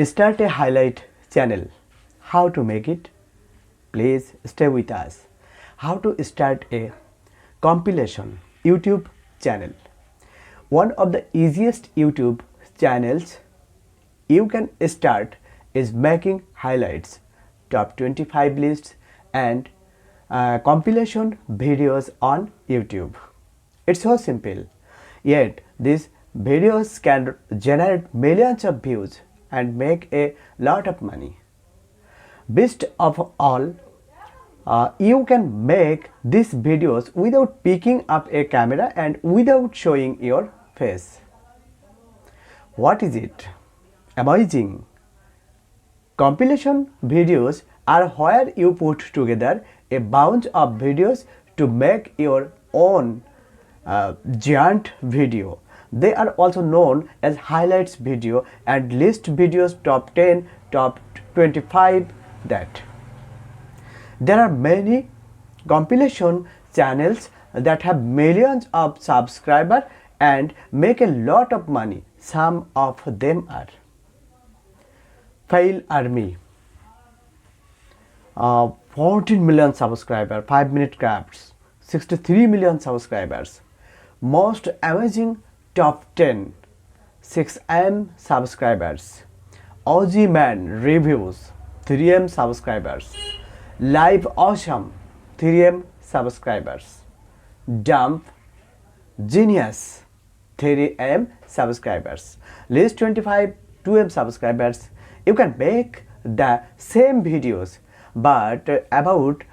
Start a highlight channel. How to make it? Please stay with us. How to start a compilation YouTube channel? One of the easiest YouTube channels you can start is making highlights, top 25 lists and compilation videos on YouTube. It's so simple, yet these videos can generate millions of views and make a lot of money. Best of all, you can make these videos without picking up a camera and without showing your face. What is it? Amazing! Compilation videos are where you put together a bunch of videos to make your own giant video. They are also known as highlights video and list videos, top 10, top 25 that. There are many compilation channels that have millions of subscribers and make a lot of money. Some of them are Fail Army, 14 million subscribers, 5-minute crafts, 63 million subscribers. Most amazing top 10, 6M subscribers. Aussie Man reviews, 3M subscribers. Live Awesome, 3M subscribers. Dump Genius, 3M subscribers. List 25, 2M subscribers. You can make the same videos but about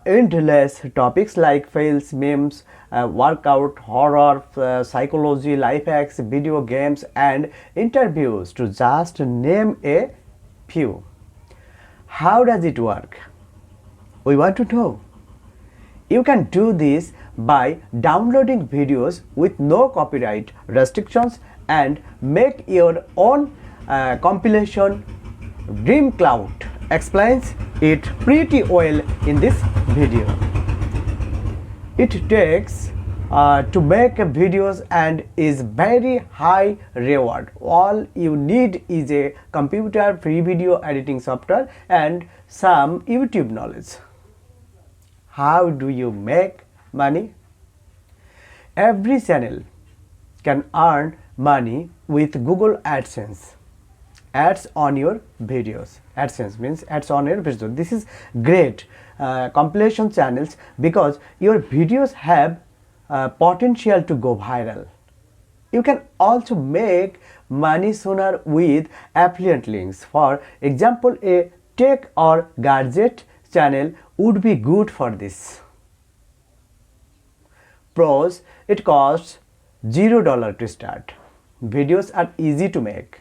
endless topics like fails, memes, workout, horror, psychology, life hacks, video games and interviews, to just name a few. How does it work? We want to know. You can do this by downloading videos with no copyright restrictions and make your own compilation. Dream Cloud explains it pretty well in this video. It takes to make videos and is very high reward. All you need is a computer, free video editing software and some YouTube knowledge. How do you make money? Every channel can earn money with Google AdSense. Ads on your videos. AdSense means ads on your videos. This is great compilation channels because your videos have potential to go viral. You can also make money sooner with affiliate links. For example, a tech or gadget channel would be good for this. Pros: it costs $0 to start. Videos are easy to make.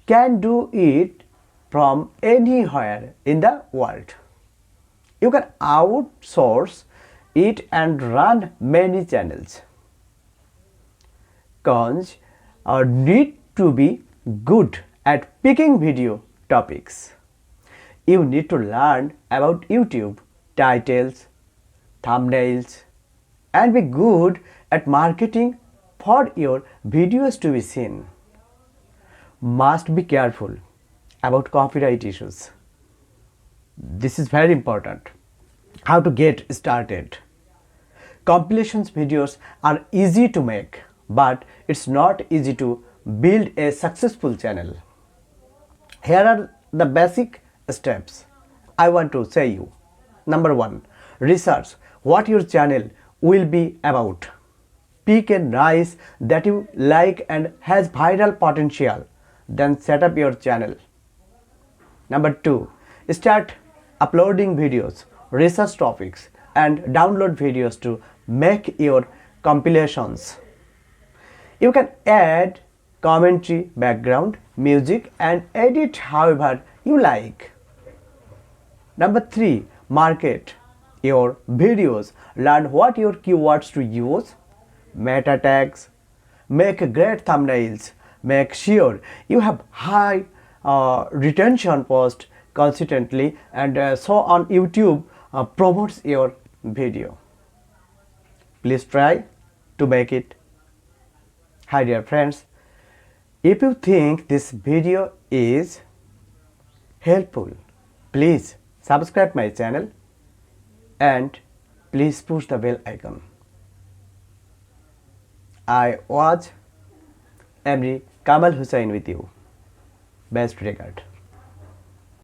Can do it from anywhere in the world. You can outsource it and run many channels. Cons: need to be good at picking video topics. You need to learn about YouTube, titles, thumbnails, and be good at marketing for your videos to be seen. Must be careful about copyright issues. This is very important. How to get started? Compilations videos are easy to make, but it's not easy to build a successful channel. Here are the basic steps I want to say you. Number 1, research what your channel will be about. Pick a niche that you like and has viral potential. Then set up your channel. Number 2, start uploading videos, research topics and download videos to make your compilations. You can add commentary, background, music and edit however you like. Number 3, market your videos. Learn what your keywords to use, meta tags, make great thumbnails. Make sure you have high retention post consistently and so on YouTube promotes your video. Please try to make it. Hi dear friends, If you think this video is helpful, please subscribe my channel and please push the bell icon. I was Emre Kamal Hussain with you. Best regard.